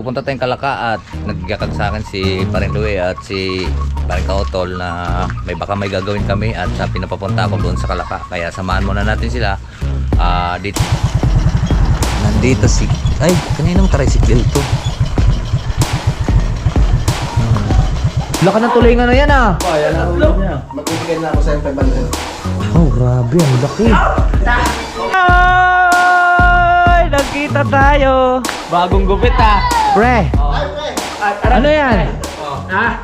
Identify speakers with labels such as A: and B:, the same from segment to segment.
A: pupunta tayong Kalaka at nagkakag sa akin si Paring Louie at si Paring Kaotol na baka may gagawin kami at pinapapunta ako doon sa Kalaka. Kaya samahan muna natin sila dito. Nandito si... Ay, kaninong tricycle to? Laka ng tulingan na yan ah!
B: Ayan ang ulo niya. Magbibigay na ako sa MP Bandel.
A: Oh, grabe. Ang laki. Ay! Nagkita tayo!
C: Bagong gupit ah.
A: Pre! Ano yan?
C: Ah?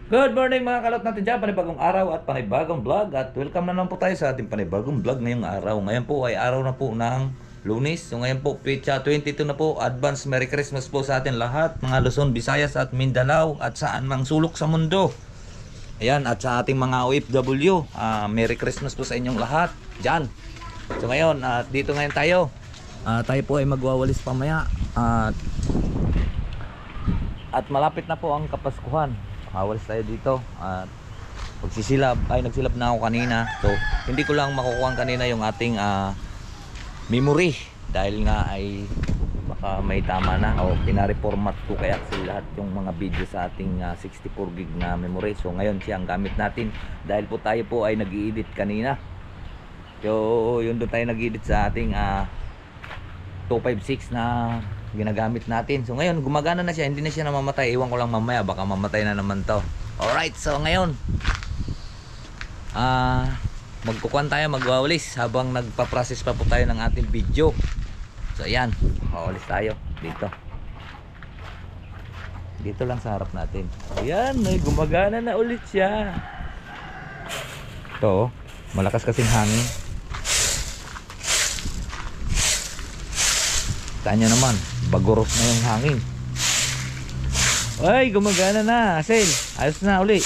A: Good morning mga kalot natin dyan, panibagong araw at panibagong vlog at welcome na naman po tayo sa ating panibagong vlog ngayong araw. Ngayon po ay araw na po ng Lunes. So ngayon po, petsa 22 na po. Advance Merry Christmas po sa atin lahat, mga Luzon, Visayas at Mindanao at saan mang sulok sa mundo. Ayan, at sa ating mga OFW, Merry Christmas po sa inyong lahat dyan. So ngayon, dito ngayon tayo. Tayo po ay magwawalis pamaya at malapit na po ang Kapaskuhan. Mawalis tayo dito at nagsilab na ako kanina. So hindi ko lang makukuha kanina yung ating memory dahil nga ay baka may tama na o pinareformat ko kaya kasi lahat yung mga video sa ating 64 gig na memory. So ngayon siya ang gamit natin dahil po tayo po ay nag-i-edit kanina. So yun doon tayo nag-i-edit sa ating 256 na ginagamit natin. So ngayon gumagana na siya, hindi na siya namamatay. Iwan ko lang mamaya, baka mamatay na naman to. Alright, so ngayon magkukuhan tayo, magwawalis habang nagpa-process pa po tayo ng ating video. So ayan, wawalis tayo dito lang sa harap natin. Ayan, may gumagana na ulit siya. Ito, malakas kasing hangin. Taan nyo naman, bagoros na yung hangin. Ay, gumagana na, Asel. Ayos na uli.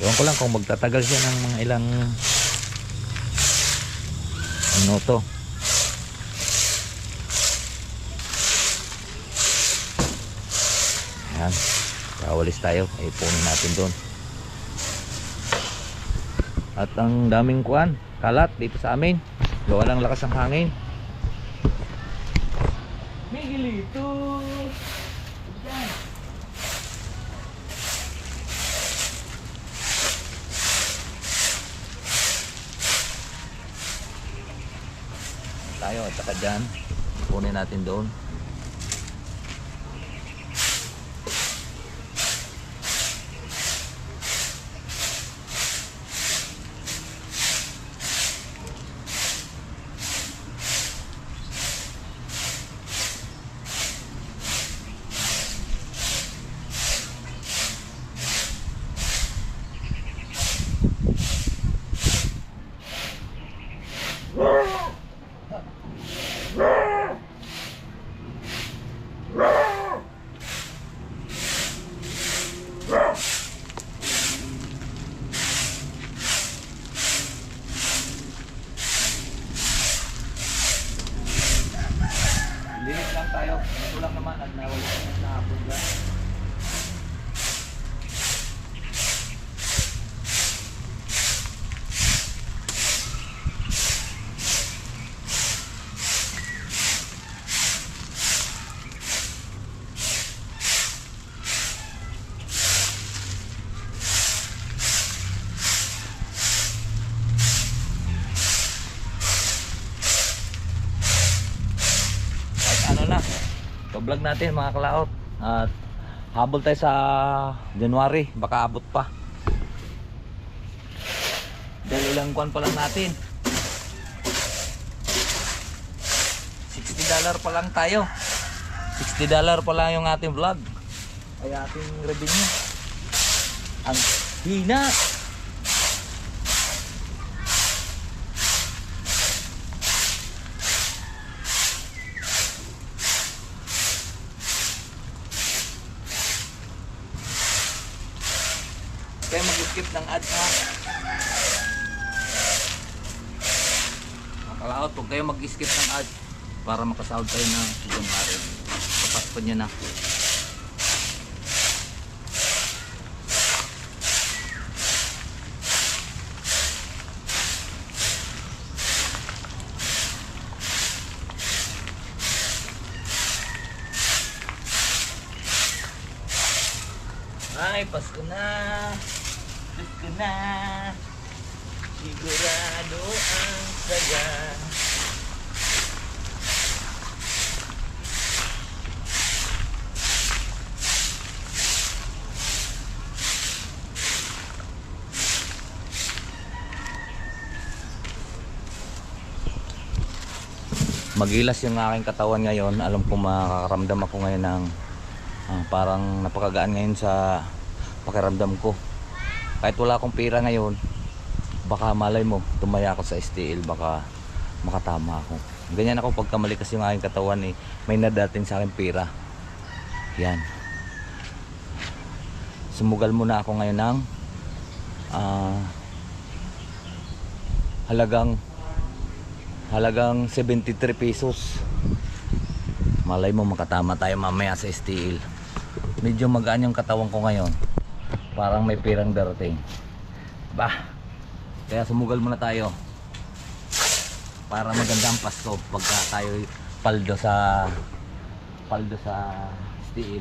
A: Ewan ko lang kung magtatagal siya ng mga ilang minuto. Ayan, kawalis tayo. Ipunin natin doon. At ang daming kuwan, kalat dito sa amin. Gawa ng lakas ng hangin.
C: Miguelito. Yan.
A: Tayo at saka dyan. Ipunin natin doon. Linis lang tayo. Ito lang naman at nawala na hapon lang. Vlog natin mga kalaot at habol tayo sa January, baka abot pa dahil ilang kuwan pa lang natin. $60 pa lang tayo, $60 pa lang yung ating vlog ay ating revenue. Ang hina. Kaya mag-skip ng ads ha. Makalaot, huwag kayo mag-skip ng ads para makasahod tayo ng January. Papasko nyo na. Ay, Pasko na. Pasko na. Sigurado ang saya. Magilas yung aking katawan ngayon. Alam ko makakaramdam ako ngayon ng parang napakagaan ngayon sa pakiramdam ko. Kahit wala akong pera ngayon, baka malay mo tumaya ako sa STL, baka makatama ako. Ganyan ako pagka malikas yung aking katawan eh. May nadating sa akin pera. Yan. Sumugal muna ako ngayon ng halagang 73 pesos. Malay mo makatama tayo mamaya sa STL. Medyo magaan yung katawan ko ngayon. Parang may pirang darating. Kaya sumugal muna tayo. Para maganda ang Pasko pagka tayo paldo sa STL.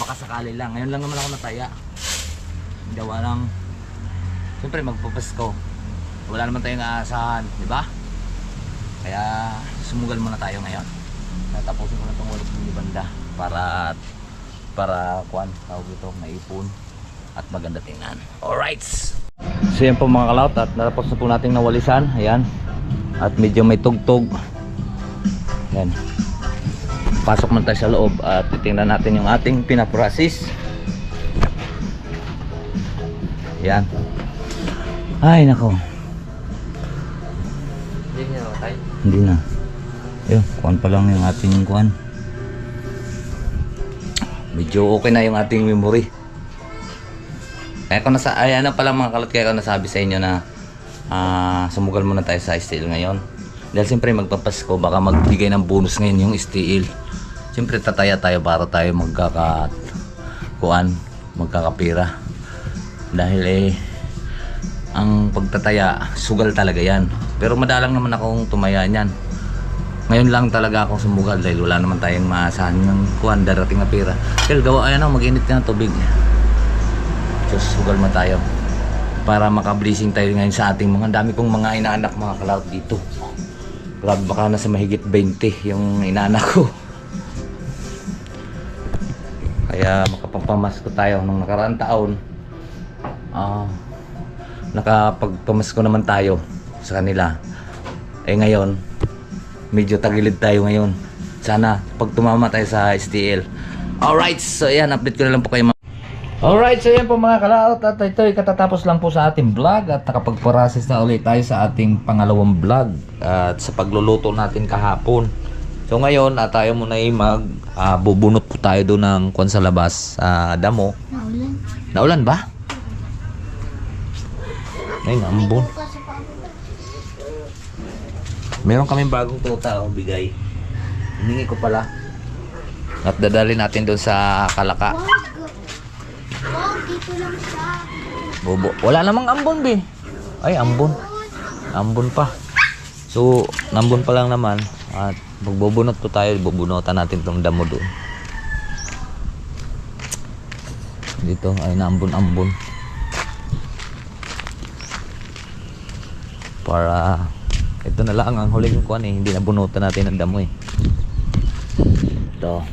A: Baka sakali lang. Ngayon lang naman ako nataya. Gawa ng siyempre magpapasko. Wala naman tayong aasahan, di ba? Kaya sumugal muna tayo ngayon. Tapusin ko na itong walis ng banda para kuan, tawag ito, maipon at maganda tingnan. Alright! So yan po mga kalaot, at natapos na po natin nawalisan. Ayan. At medyo may tugtog. Ayan. Pasok man tayo sa loob at titingnan natin yung ating pinaprocess. Ayan. Ay nako. Hindi na. Ayun, kuhan pa lang yung ating kuhan. Medyo okay na yung ating memory. Kaya ko ano pala mga kalot, kaya ko nasabi sa inyo na sumugal muna tayo sa STL ngayon. Dahil siyempre magpapasko, baka magbigay ng bonus ngayon yung STL. Siyempre tataya tayo para tayo magkakapira. Dahil ang pagtataya, sugal talaga yan. Pero madalang naman akong tumaya niyan. Ngayon lang talaga ako sumugal dahil wala naman tayong maasahan ng darating na pera. Pero gawa mag-init na ng tubig. So sugal mo tayo para maka-blessing tayo ngayon sa ating mga dami kong mga inaanak mga kalaot dito. Grabe, baka nasa mahigit 20 yung inaanak ko. Kaya makapagpamasko tayo nung nakaraang taon. Nakapagpamasko naman tayo sa kanila. Ngayon medyo tagilid tayo ngayon. Sana pag tumama tayo sa STL. Alright, so yan, update ko na lang po kayo. Alright, so yan po mga kalaot, at ito ay katatapos lang po sa ating vlog at nakapag-process na ulit tayo sa ating pangalawang vlog at sa pagluluto natin kahapon. So ngayon tayo muna ay bubunot po tayo doon ng kuwan sa labas, damo. Naulan ba? Ay, ambon. Meron kaming bagong tuta bigay. Hiningi ko pala. At dadali natin doon sa Kalaka.
D: Dito lang siya.
A: Bobo. Wala namang ambon, be. Ay, ambon. Ambon pa. So, nambon pa lang naman. At magbubunot po tayo. Bubunutan natin itong damo doon. Dito, ay naambon-ambon. Para ito na lang ang huling kuan hindi nabunutan natin ang damo Ito.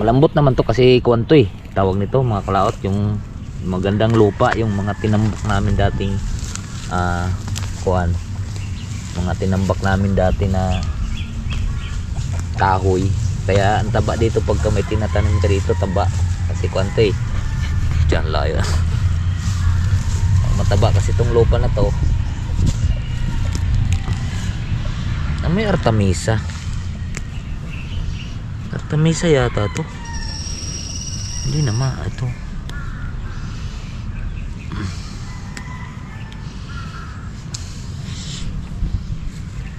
A: Malambot naman to kasi kuan to tawag nito mga kalaot, yung magandang lupa, yung mga tinambak namin dating mga tinambak namin dati na kahoy. Kaya ang taba dito pagka may tinatanim ka dito, taba kasi kuan to diyan layo. Mataba kasi itong lupa na to. May Artemisa. Artemisa yata to. Hindi naman ito.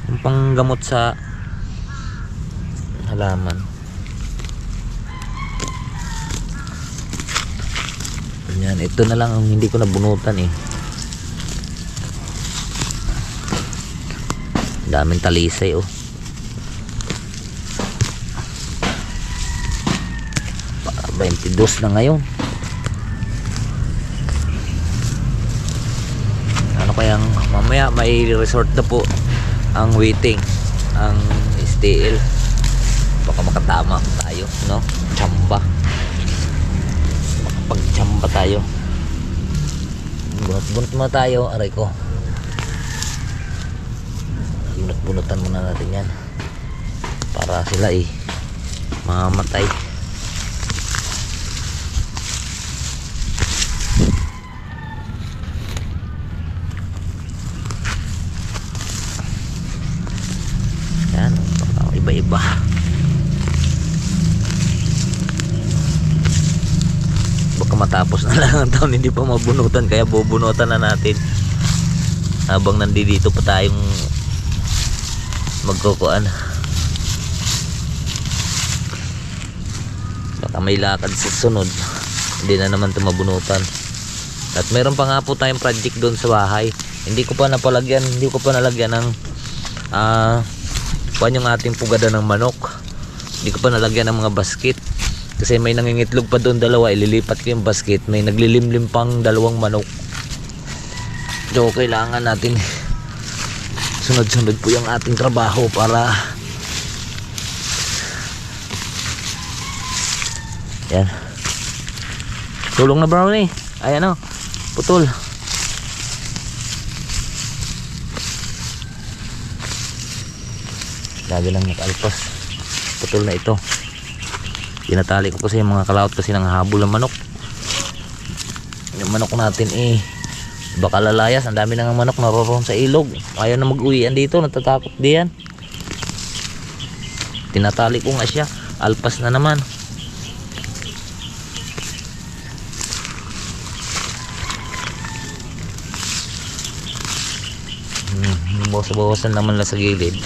A: Yung panggamot sa halaman. Ganyan, ito na lang ang hindi ko nabunutan daming talisay 22 na ngayon. kayang mamaya may resort na po ang waiting, ang STL. Baka makatama tayo, no? Chamba. Makapag-chamba tayo. Bunot-bunot muna tayo, aray ko. Bunot-bunutan muna natin yan para sila mamatay. Yan, iba-iba. Baka matapos na lang ang taon hindi pa mabunutan, kaya bubunutan na natin habang nandito pa tayong magkukuan. Baka may lakad sa sunod, hindi na naman ito mabunutan. At meron pa nga po tayong project doon sa bahay, hindi ko pa nalagyan ng kuan yung ating pugada ng manok. Hindi ko pa nalagyan ng mga basket kasi may nangingitlog pa doon dalawa, ililipat ko yung basket. May naglilimlim pang dalawang manok, so kailangan natin sunod-sunod po yung ating trabaho para yan. Tulong na brownie, ay ano, putol. Lagi lang nakaalpas, putol na ito. Tinatali ko kasi yung mga kalaot kasi nanghahabol ng manok. Yung manok natin baka lalayas. Ang dami nang manok naroroon sa ilog, ayaw na mag-uwian dito, natatakot diyan. Tinatali ko nga siya, alpas na naman. Bawas-bawasan naman lang sa gilid.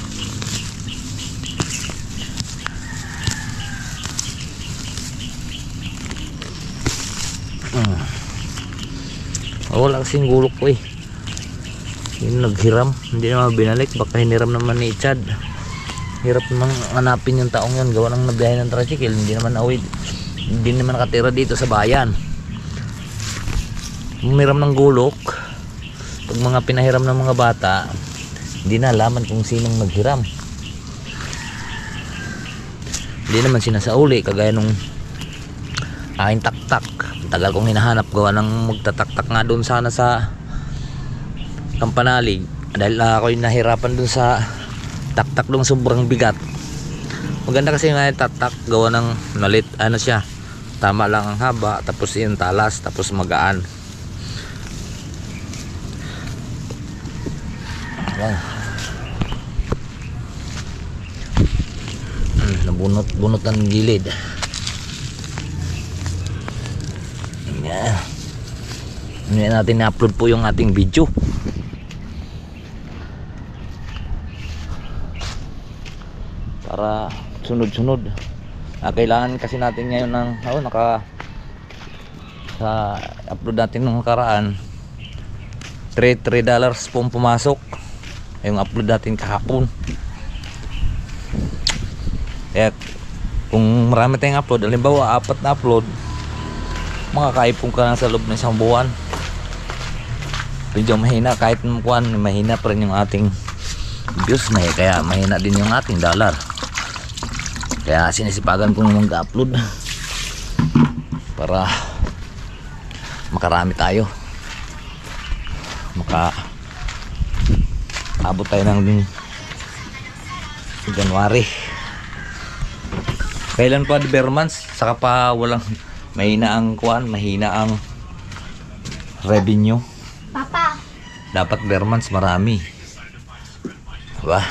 A: Wala kasing gulok ko yung naghiram, hindi naman binalik. Baka hiniram naman ni Chad. Hirap naman hanapin yung taong yun, gawa ng nabiyahe ng tricycle. Hindi naman nakatira dito sa bayan. Humiram ng gulok, pag mga pinahiram ng mga bata, hindi na alaman kung sinong naghiram. Hindi naman sinasauli kagaya nung aking taktak. Tagal kong hinahanap, gawa ng magtataktak nga doon sana sa Kampanalig dahil ako yung nahirapan doon sa taktak doon, sobrang bigat. Maganda kasi nga yung taktak, gawa ng nalit, ano siya, tama lang ang haba, tapos yung talas, tapos magaan. Nabunot ang gilid. Hindi natin na-upload po yung ating video para sunod-sunod. Kailangan kasi natin ngayon ng sa upload natin nung nakaraan, $3 po pumasok yung upload natin kahapon. Kaya kung marami tayong upload, halimbawa 4 na upload, makakaipon ka na sa loob ng isang buwan. Medyo mahina, kahit mahina pa rin yung ating views na kaya mahina din yung ating dollar. Kaya sinisipagan kong mag-upload para makarami tayo, abot tayo ng January. Kailan pa Bermans, saka pa walang mahina ang mahina ang revenue.
D: Papa,
A: Dapat Bermans marami, diba?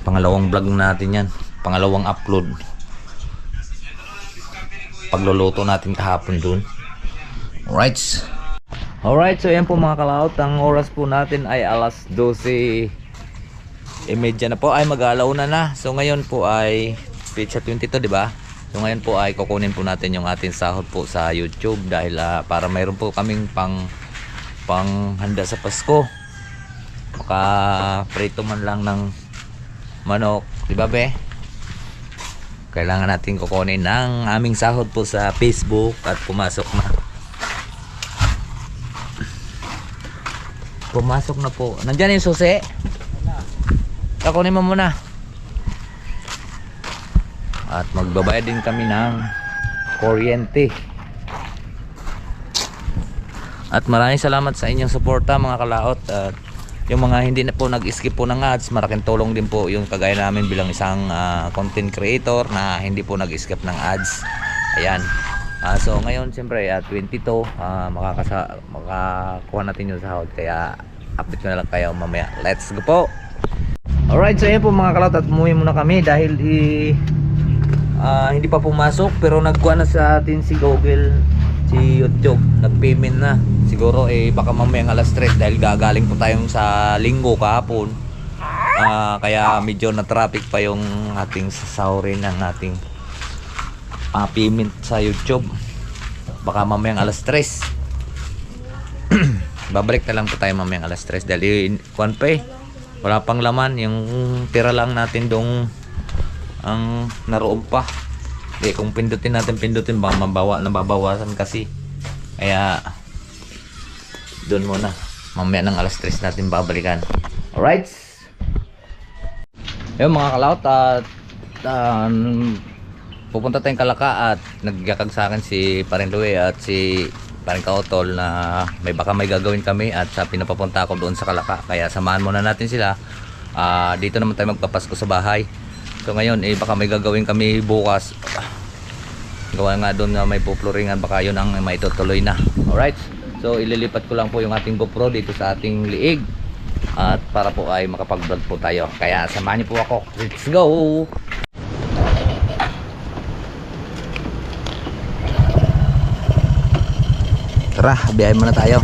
A: Pangalawang vlog natin yan, pangalawang upload. Pagluluto natin kahapon dun. Alright, so yan po mga kalaot. Ang oras po natin ay alas 12:30 na po, ay mag-alauna na. So ngayon po ay Pecha 22, di ba? So ngayon po ay kukunin po natin yung ating sahod po sa YouTube dahil para mayroon po kaming pang handa sa Pasko. Maka prito man lang ng manok, di ba be? Kailangan natin kukunin ng aming sahod po sa Facebook at pumasok na. Pumasok na po. Nandyan yung susi? Kukunin mo muna. At magbabayad din kami ng kuryente. At maraming salamat sa inyong suporta mga kalaot. At yung mga hindi na po nag-skip po ng ads, malaking tulong din po yung kagaya namin bilang isang content creator na hindi po nag-skip ng ads. Ayan. So ngayon siyempre 22 makakuha natin yung sahod, kaya update ko na lang kayo mamaya. Let's go po. Alright, so ayan po mga kalaot, at umuwi muna kami dahil hindi pa pumasok, pero nagkuha na sa atin si Google, si YouTube, nag-payment na. Siguro baka mamayang alas 3 dahil gagaling po tayong sa linggo kahapon. Kaya medyo na traffic pa yung ating sasahurin ng ating payment sa YouTube. Baka mamayang alas 3. Babalik na lang po tayo mamayang alas 3 dahil kuwan pa wala pang laman, yung tira lang natin dong ang naroon pa. Kung pindutin baka nababawasan kasi. Kaya doon muna, mamaya ng alas 3 natin babalikan. Alright, yung mga kalaot, at pupunta tayong Kalaka at nagkakag sa akin si Parin Louie at si Parin Kaotol na baka may gagawin kami, at sa pinapapunta ako doon sa Kalaka, kaya samahan muna natin sila. Dito naman tayo magpapasko sa bahay. So ngayon baka may gagawin kami bukas. Gawa nga doon na may pupluringan, baka yun ang maitutuloy na. Alright, so ililipat ko lang po yung ating GoPro dito sa ating liig, at para po ay makapag-vlog po tayo, kaya samahan niyo po ako. Let's go! Tara, biyahe muna tayo.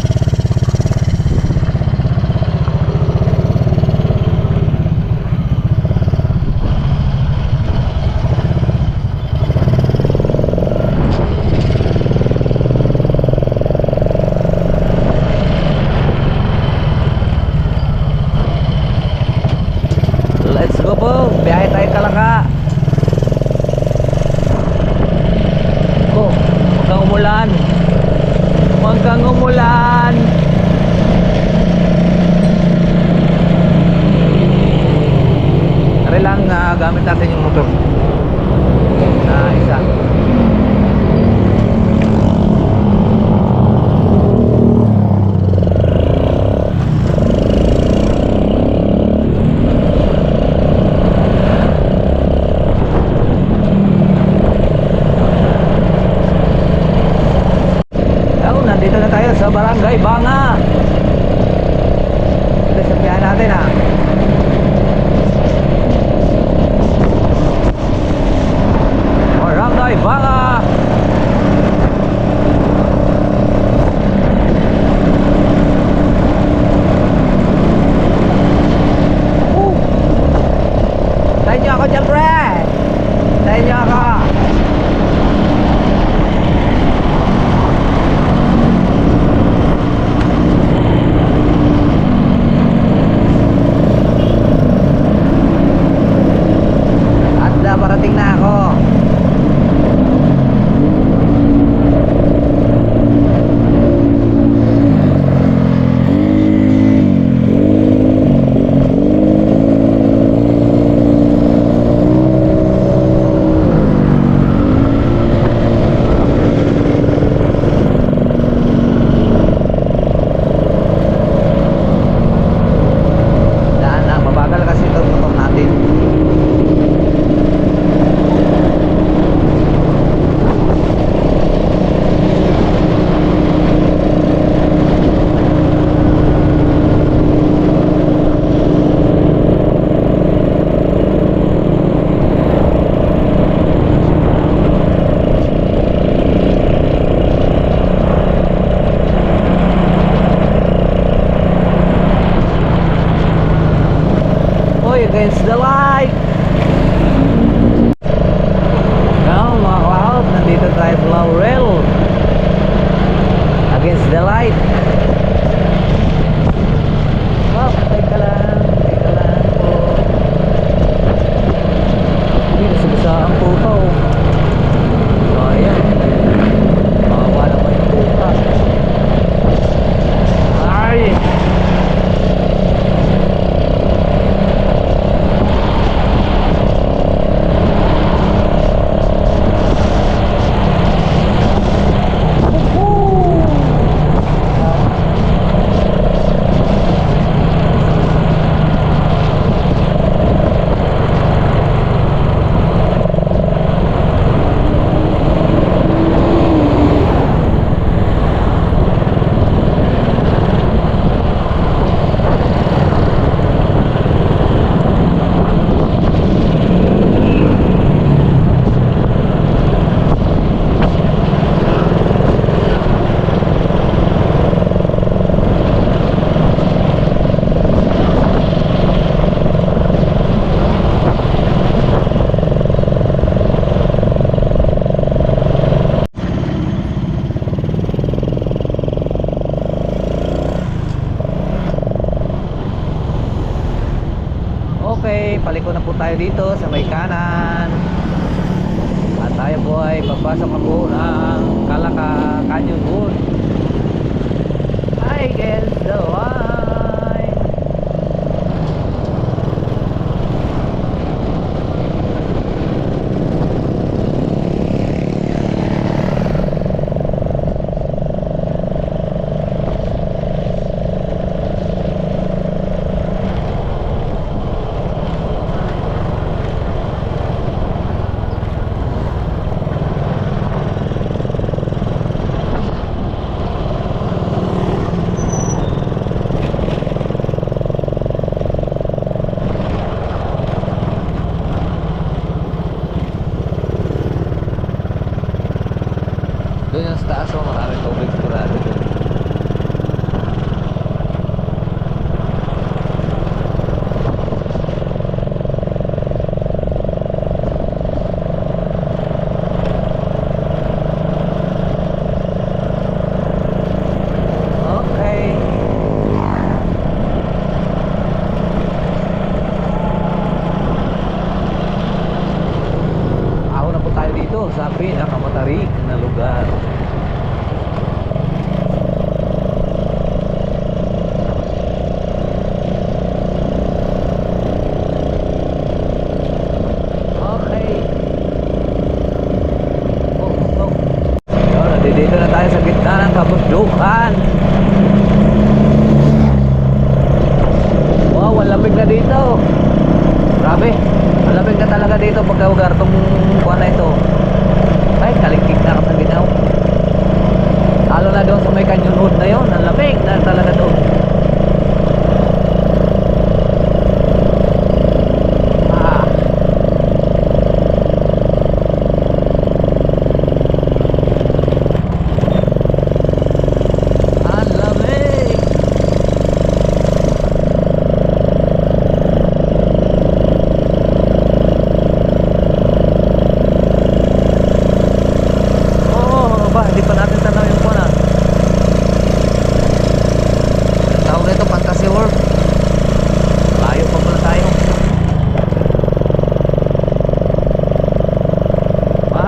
A: Let's go po, biyahe tayo Kalaka. Oh, hanggang umulan. Hanggang umulan. Tara lang, gamit natin yung motor na isa. Nandito na tayo sa Barangay Banga. Ito sa biyahe natin Barangay Banga. Tayo nyo ako dyan, pre. Tayo nyo ako. Parating na ako. Mabagal kasi ito motor natin. Against the light. Now mga cloud, nandito tayo sa Laurel. Against the light. Oh, teka lang po. Hindi, nasabasaan po pa Okay, paliko na po tayo dito sa may kanan. At tayo po ay papasok na po ng Kalaka Canyon Wood. I guess the wine. Doon yung sa taas, oh, maraming tubig sigurado doon. Okay. Ako na po tayo dito sa pinakamatarik na lugar. Okay. Oh. Yun, nandito na tayo sa gitna ng kabundukan. Wow, ang lamig na dito. Grabe. Ang lamig na talaga dito pagka lugar tong kuha na ito. Ay, kalikik na sa ginaw. Lalo na doon sa may Canyon Wood na yun. Ang lamig na talaga doon. Ah. Ang lamig. Oh, ba, hindi pa natin tanaw yung kuha na. Tawag nito Fantasy World. Layo pa pala tayo.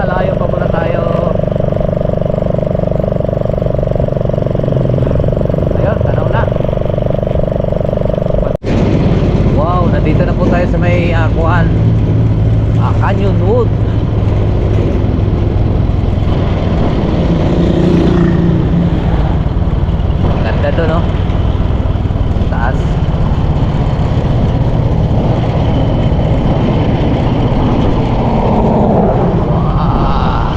A: Layo pa pala tayo. Ayun, tanaw na. Wow, nandito na po tayo sa may kuhaan. Canyon Wood. Ganda doon, no? Taas. Wow.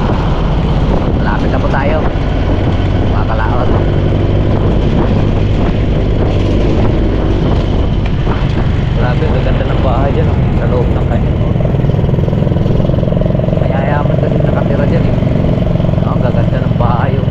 A: Malapit na po tayo. Makakalaot. Grabe, ang ganda ng bahay dyan, no? Sa loob ng Canyon Wood. Mayayaman kasi nakatira dyan, eh. Ang gaganda ng bahay, oh.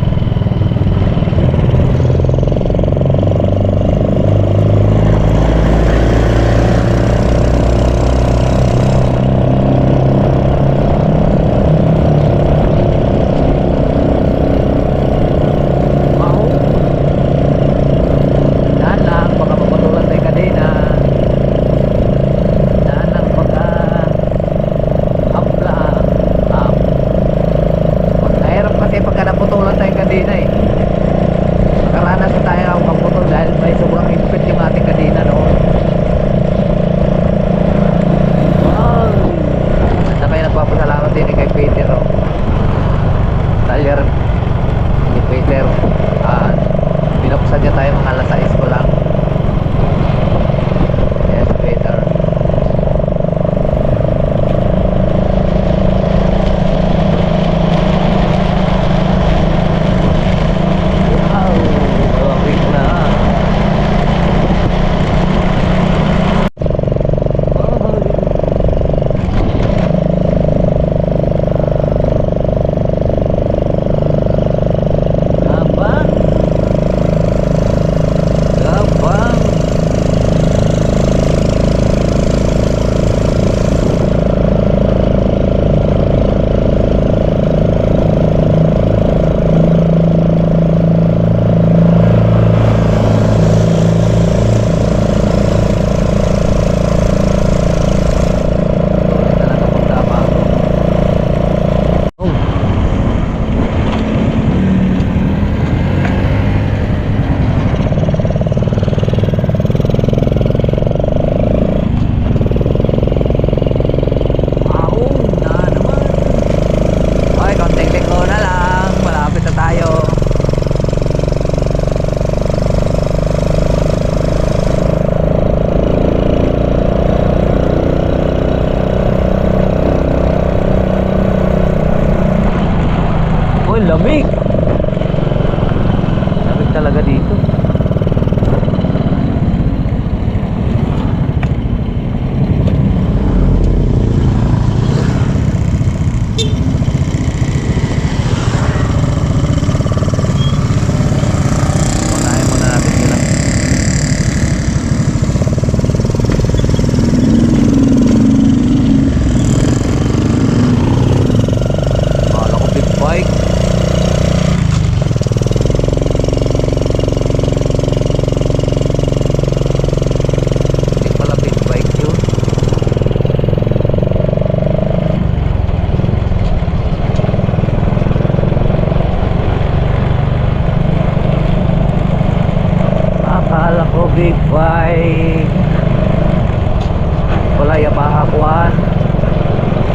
A: kaya makakuhan.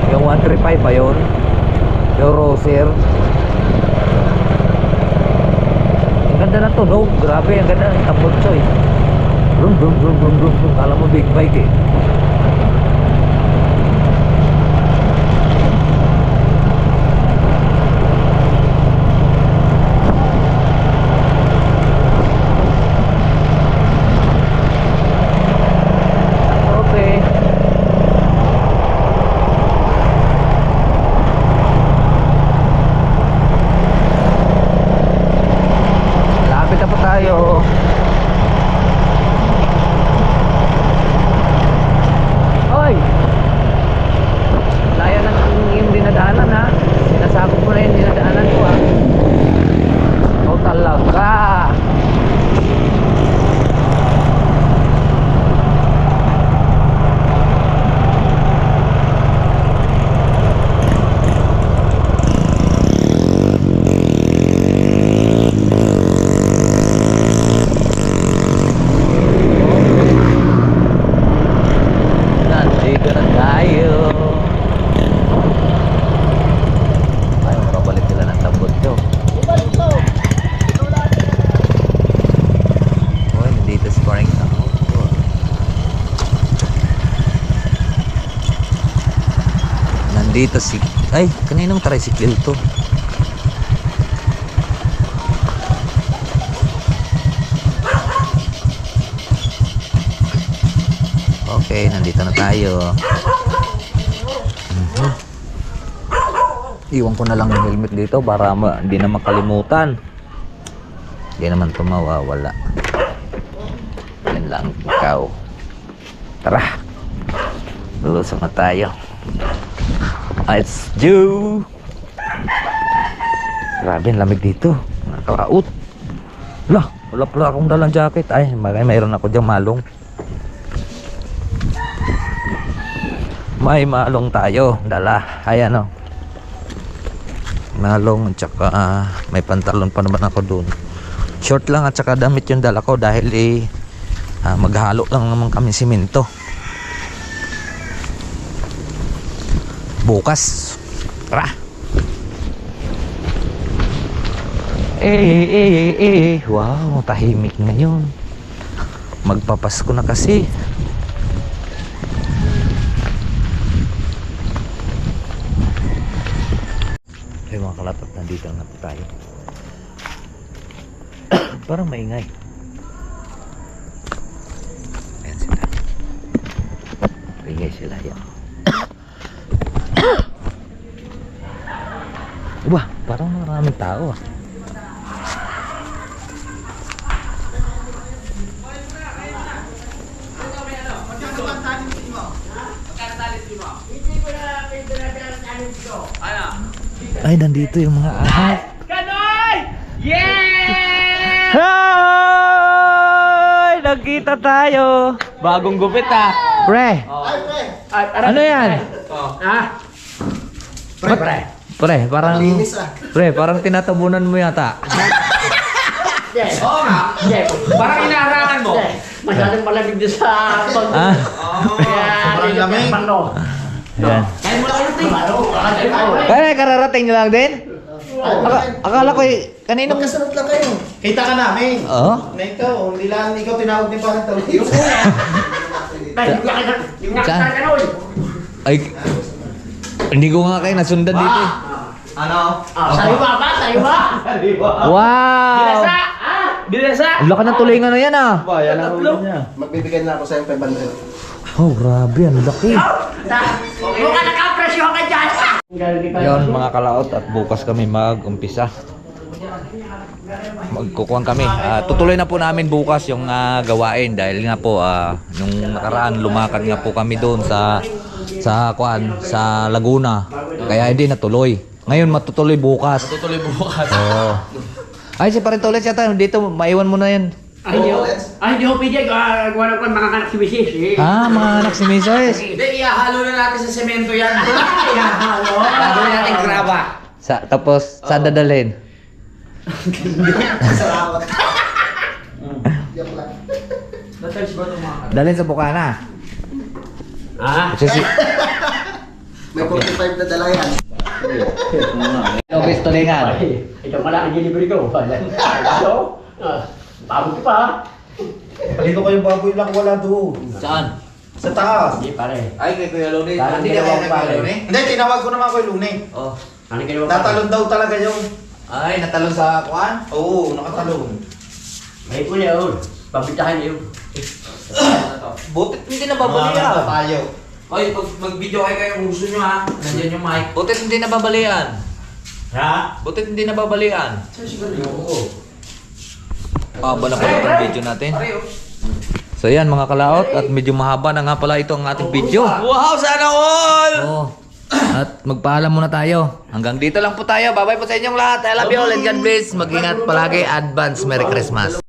A: Yung 135 ba yun? Yung Roser. Ang ganda na to, no? Grabe, ang ganda ng tambutso eh. Brum brum brum brum brum brum. Kala mo big bike eh. Okay. Lapit na po tayo. Hoy! Laya ng yung dinadaanan ha. Sinasabog mo na yung dinadaanan ko ha. Oh talaga. Nandito na tayo. Ay, makabalik sila ng tambot ko. Uy, nandito si Paring Tamo. Nandito si... Ay, kaninong tricycle to? Okay, nandito na tayo. Iwan ko na lang yung helmet dito para hindi na makalimutan. Hindi naman ito mawawala. Yan lang ikaw. Tara. Lulusong na tayo. Let's do. Grabe, ang lamig dito. Nakakalaot. Wala pala akong dalang jacket. Ay, mayroon ako diyang malong. May malong tayo dala. Ayan o. Malong at saka may pantalon pa naman ako dun. Short lang at saka damit yung dala ko dahil maghalo lang naman kami simento. Bukas. Tara. Wow, tahimik ngayon. Magpapasko na kasi. Ay mga kalatot, nandito na po tayo. Parang maingay. Ayan sila. Maingay sila yan. Diba? Parang maraming tao ah. Ay, nandito yung mga ahas.
C: Kanoy! Yeah!
A: Hi! Nagkita tayo.
C: Bagong gupit ah.
A: Pre, ano yan?
C: Ah?
A: Pre, parang...
B: Linis ah.
A: Pre, parang tinatabunan mo yata.
C: Oo nga. Parang inaharangan mo.
D: Masyadong malamig din sa bag.
A: Ah,
D: Kaya,
B: Sobrang lamig.
A: yan.
D: Kaya mo lang yung ting.
A: Kaya kararating nyo lang din? Akala ko kanino...
B: Magkasunod lang kayo. Kita ka namin.
A: Oo?
B: Na ikaw, hindi lang ikaw tinawag ni parang tawag.
D: Yung nakita ka nun.
A: Ay, hindi ko nga kayo nasundan dito eh.
B: Ano?
D: Sa'yo ba ba? Sa'yo ba?
A: Wow!
C: Bilasa! Bilasa!
A: Ang laki ng tulingan na yan ah.
B: Yan ang ulo niya. Magbibigay na ako sa'yo 500.
A: Oh, grabe, ang laki.
D: Mukha nakapresyo ka dyan.
A: Yon mga kalaot, at bukas kami mag-umpisa. Magkukuhan kami. Tutuloy na po namin bukas yung gawain dahil nga po nung nakaraan lumakad nga po kami doon sa Laguna. Kaya hindi natuloy. Ngayon matutuloy bukas. Oo. Ay, si Parintoles yata dito, maiwan mo na yan.
D: Hindi ho, PJ. Wala ko mga kanak si Mrs.
A: Mga anak si Mrs.
C: Hindi, ihahalo na natin sa semento yan.
D: Ihahalo.
C: Gagawin natin graba.
A: Tapos, saan dadalhin?
B: Salamat. Joke lang.
C: Natouch ba ito mga
A: Dalhin sa Bukana.
D: Ah?
A: Kasi si...
B: May 45 na dala yan.
A: Lobis tulingan.
D: Ay, ito pala ang delivery ko. Ito? Pagod pa.
E: Palito ko yung baboy lang wala doon.
A: Saan?
E: Sa taas.
D: Hindi pare.
A: Ay, kay Kuya Luni.
D: Parang
A: Hindi na
D: dalawang
A: kay Kuya
D: pare.
A: Luni?
E: Hindi, tinawag ko naman ko yung Lune.
A: Oh.
D: Ano ginawa pare?
E: Natalon daw talaga yung...
A: Ay, natalon sa kuan?
E: Oo, nakatalon.
D: May po niya yun. Pabitahan niya yun.
A: Butit hindi nababalian.
E: Tayo.
C: Oy, pag mag-video kayo kayong gusto nyo ha. Nandiyan yung mic.
A: Butit hindi nababalian.
E: Ha?
A: Butit hindi nababalian.
D: Oo.
A: Pahaba na pala itong video natin. So yan mga kalaot at medyo mahaba na nga pala ito ang ating video.
C: Wow, sana all!
A: Oh. At magpaalam muna tayo. Hanggang dito lang po tayo. Bye-bye po sa inyong lahat. I love you all and God bless. Mag-ingat palagi. Advance Merry Christmas.